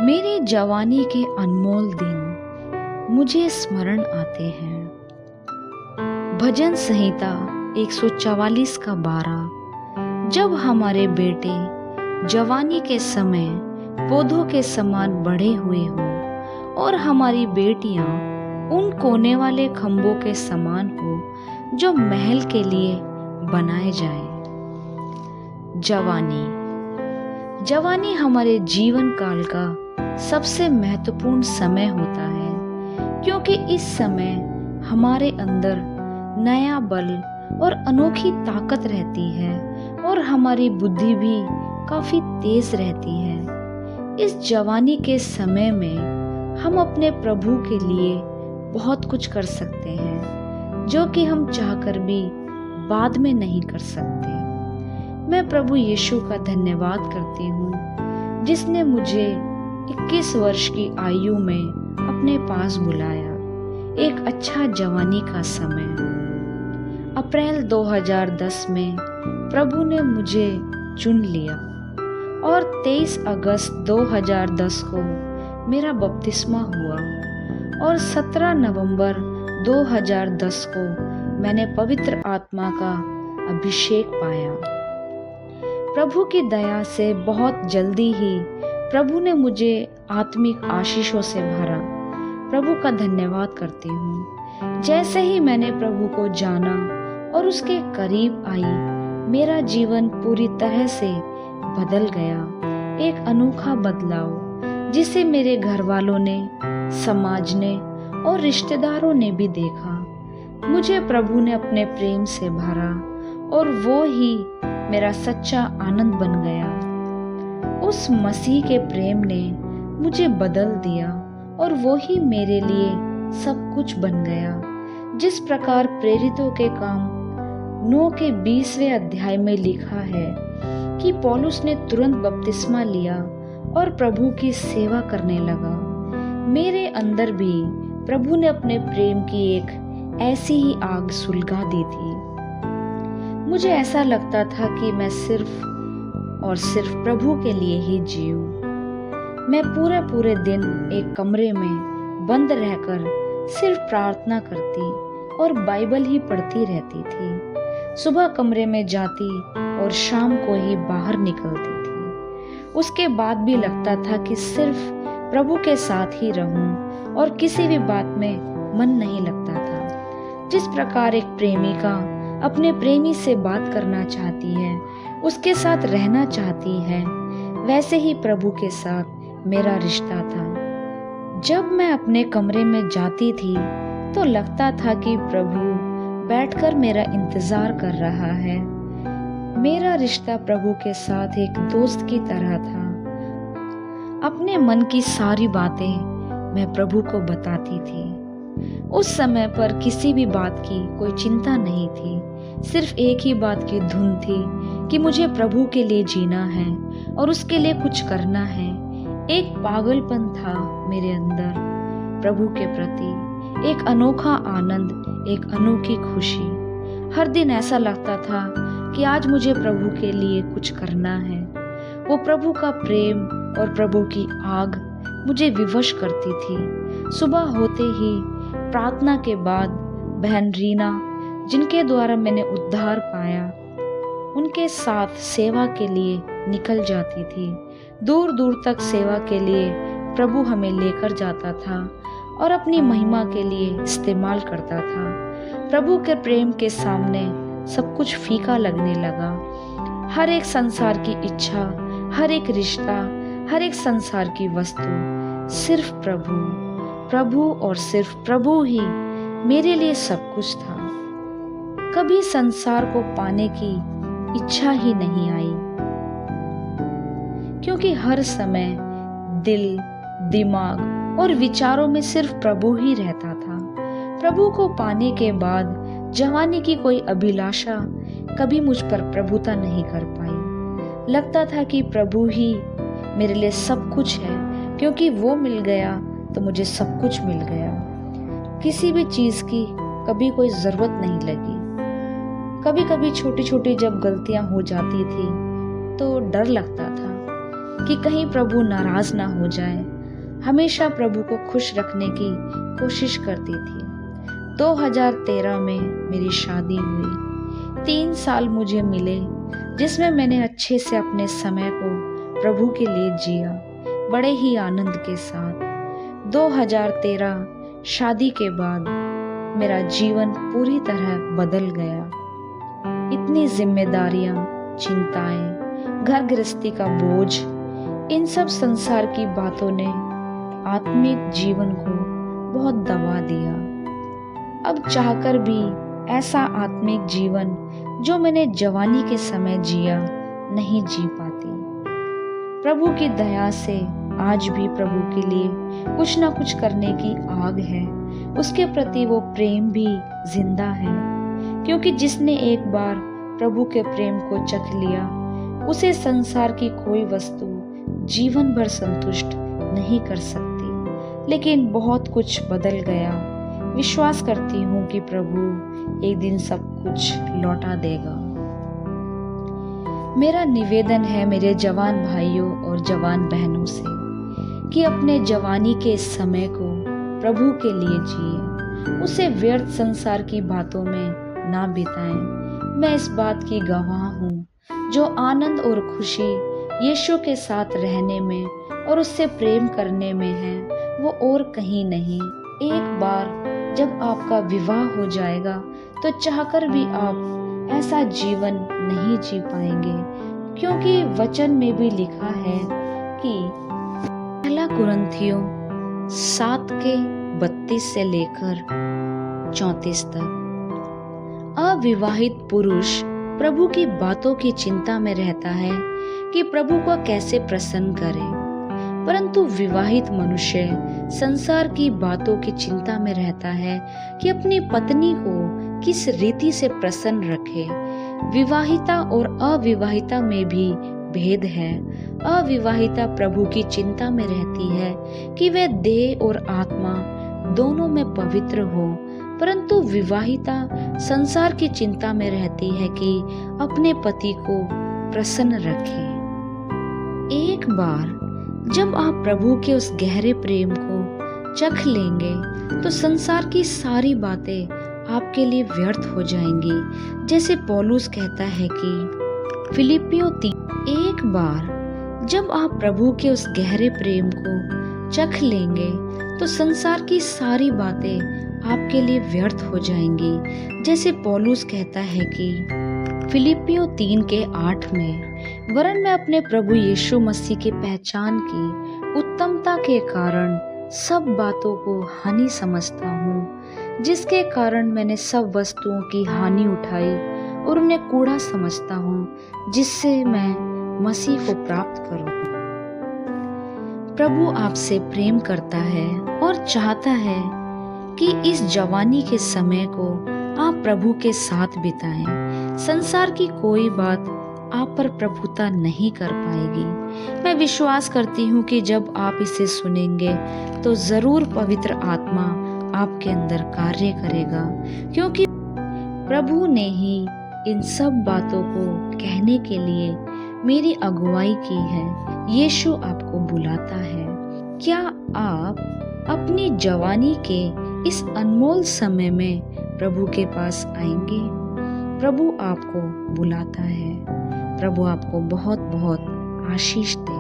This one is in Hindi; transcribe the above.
मेरी जवानी के अनमोल दिन मुझे स्मरण आते हैं। भजन संहिता 144 का 12। जब हमारे बेटे जवानी के समय पौधों के समान बढ़े हुए हों और हमारी बेटियां उन कोने वाले खंभों के समान हो जो महल के लिए बनाए जाएं। जवानी हमारे जीवन काल का सबसे महत्वपूर्ण समय होता है, क्योंकि इस समय हमारे अंदर नया बल और अनोखी ताकत रहती है और हमारी बुद्धि भी काफी तेज रहती है। इस जवानी के समय में हम अपने प्रभु के लिए बहुत कुछ कर सकते हैं, जो कि हम चाहकर भी बाद में नहीं कर सकते। मैं प्रभु यीशु का धन्यवाद करती हूँ, जिसने मुझे 21 वर्ष की आयु में अपने पास बुलाया। एक अच्छा जवानी का समय। अप्रैल 2010 में प्रभु ने मुझे चुन लिया और 23 अगस्त 2010 को मेरा बपतिस्मा हुआ और 17 नवंबर 2010 को मैंने पवित्र आत्मा का अभिषेक पाया। प्रभु की दया से बहुत जल्दी ही प्रभु ने मुझे आत्मिक आशीषों से भरा। प्रभु का धन्यवाद करती हूँ। जैसे ही मैंने प्रभु को जाना और उसके करीब आई, मेरा जीवन पूरी तरह से बदल गया। एक अनोखा बदलाव जिसे मेरे घर वालों ने, समाज ने और रिश्तेदारों ने भी देखा। मुझे प्रभु ने अपने प्रेम से भरा और वो ही मेरा सच्चा आनंद बन गया। उस मसीह के प्रेम ने मुझे बदल दिया और वो ही मेरे लिए सब कुछ बन गया। जिस प्रकार प्रेरितों के काम 9 के 20वें अध्याय में लिखा है कि पौलुस ने तुरंत बपतिस्मा लिया और प्रभु की सेवा करने लगा, मेरे अंदर भी प्रभु ने अपने प्रेम की एक ऐसी ही आग सुलगा दी थी। मुझे ऐसा लगता था कि मैं सिर्फ और सिर्फ प्रभु के लिए ही जीऊं। मैं पूरे दिन एक कमरे में बंद रहकर सिर्फ प्रार्थना करती और बाइबल ही पढ़ती रहती थी। सुबह कमरे में जाती और शाम को ही बाहर निकलती थी। उसके बाद भी लगता था कि सिर्फ प्रभु के साथ ही रहूं और किसी भी बात में मन नहीं लगता था। जिस प्रकार एक प्रेमिका अपने प्रेमी से बात करना चाहती है, उसके साथ रहना चाहती है, वैसे ही प्रभु के साथ मेरा रिश्ता था। जब मैं अपने कमरे में जाती थी तो लगता था कि प्रभु बैठकर मेरा इंतजार कर रहा है। मेरा रिश्ता प्रभु के साथ एक दोस्त की तरह था। अपने मन की सारी बातें मैं प्रभु को बताती थी। उस समय पर किसी भी बात की कोई चिंता नहीं थी। सिर्फ एक ही बात की धुन थी कि मुझे प्रभु के लिए जीना है और उसके लिए कुछ करना है। एक पागलपन था मेरे अंदर प्रभु के प्रति, एक अनोखा आनंद, एक अनोखी खुशी। हर दिन ऐसा लगता था कि आज मुझे प्रभु के लिए कुछ करना है। वो प्रभु का प्रेम और प्रभु की आग मुझे विवश करती थी। सुबह होते ही प्रार्थना के बाद बहन रीना, जिनके द्वारा मैंने उद्धार पाया, उनके साथ सेवा के लिए निकल जाती थी। दूर दूर तक सेवा के लिए प्रभु हमें लेकर जाता था और अपनी महिमा के लिए इस्तेमाल करता था। प्रभु के प्रेम के सामने सब कुछ फीका लगने लगा। हर एक संसार की इच्छा, हर एक रिश्ता, हर एक संसार की वस्तु, सिर्फ प्रभु और सिर्फ प्रभु ही मेरे लिए सब कुछ था। कभी संसार को पाने की इच्छा ही नहीं आई, क्योंकि हर समय दिल, दिमाग और विचारों में सिर्फ प्रभु ही रहता था। प्रभु को पाने के बाद जवानी की कोई अभिलाषा कभी मुझ पर प्रभुता नहीं कर पाई। लगता था कि प्रभु ही मेरे लिए सब कुछ है, क्योंकि वो मिल गया तो मुझे सब कुछ मिल गया। किसी भी चीज की कभी कोई जरूरत नहीं लगी। कभी कभी छोटी छोटी जब गलतियां हो जाती थी तो डर लगता था कि कहीं प्रभु नाराज ना हो जाए हमेशा प्रभु को खुश रखने की कोशिश करती थी। 2013 में मेरी शादी हुई। 3 साल मुझे मिले जिसमें मैंने अच्छे से अपने समय को प्रभु के लिए जिया, बड़े ही आनंद के साथ। 2013 शादी के बाद मेरा जीवन पूरी तरह बदल गया। इतनी जिम्मेदारियां, चिंताएं, घर गृहस्थी का बोझ, इन सब संसार की बातों ने आत्मिक जीवन को बहुत दबा दिया। अब चाहकर भी ऐसा आत्मिक जीवन जो मैंने जवानी के समय जिया नहीं जी पाती। प्रभु की दया से आज भी प्रभु के लिए कुछ ना कुछ करने की आग है। उसके प्रति वो प्रेम भी जिंदा है, क्योंकि जिसने एक बार प्रभु के प्रेम को चख लिया उसे संसार की कोई वस्तु जीवन भर संतुष्ट नहीं कर सकती। लेकिन बहुत कुछ बदल गया। विश्वास करती हूँ कि प्रभु एक दिन सब कुछ लौटा देगा। मेरा निवेदन है मेरे जवान भाइयों और जवान बहनों से कि अपने जवानी के समय को प्रभु के लिए जिए, उसे व्यर्थ संसार की बातों में ना बिताएं। मैं इस बात की गवाह हूँ, जो आनंद और खुशी यीशु के साथ रहने में और उससे प्रेम करने में है, वो और कहीं नहीं। एक बार जब आपका विवाह हो जाएगा तो चाहकर भी आप ऐसा जीवन नहीं जी पाएंगे, क्योंकि वचन में भी लिखा है कि 1 कुरिन्थियों 7:32 से लेकर 34 तक। अविवाहित पुरुष प्रभु की बातों की चिंता में रहता है कि प्रभु को कैसे प्रसन्न करे, परंतु विवाहित मनुष्य संसार की बातों की चिंता में रहता है कि अपनी पत्नी को किस रीति से प्रसन्न रखे। विवाहिता और अविवाहिता में भी भेद है। अविवाहिता प्रभु की चिंता में रहती है कि वे देह और आत्मा दोनों में पवित्र हो, परंतु विवाहिता संसार की चिंता में रहती है कि अपने पति को प्रसन्न रखे। एक बार जब आप प्रभु के उस गहरे प्रेम को चख लेंगे तो संसार की सारी बातें आपके लिए व्यर्थ हो जाएंगी। जैसे पौलुस कहता है कि फिलिपियों 3, एक बार जब आप प्रभु के उस गहरे प्रेम को चख लेंगे तो संसार की सारी बातें आपके लिए व्यर्थ हो जाएंगी। जैसे पौलुस कहता है कि फिलिपियों 3:8 में, वरन मैं अपने प्रभु यीशु मसीह की पहचान की उत्तमता के कारण सब बातों को हानि समझता हूँ, जिसके कारण मैंने सब वस्तुओं की हानि उठाई और उन्हें कूड़ा समझता हूँ, जिससे मैं मसीह को प्राप्त करूँ। प्रभु आपसे प्रेम करता है और चाहता है कि इस जवानी के समय को आप प्रभु के साथ बिताएं। संसार की कोई बात आप पर प्रभुता नहीं कर पाएगी। मैं विश्वास करती हूँ कि जब आप इसे सुनेंगे तो जरूर पवित्र आत्मा आपके अंदर कार्य करेगा, क्योंकि प्रभु ने ही इन सब बातों को कहने के लिए मेरी अगुवाई की है। यीशु आपको बुलाता है। क्या आप अपनी जवानी के इस अनमोल समय में प्रभु के पास आएंगे? प्रभु आपको बुलाता है। प्रभु आपको बहुत बहुत आशीष दे।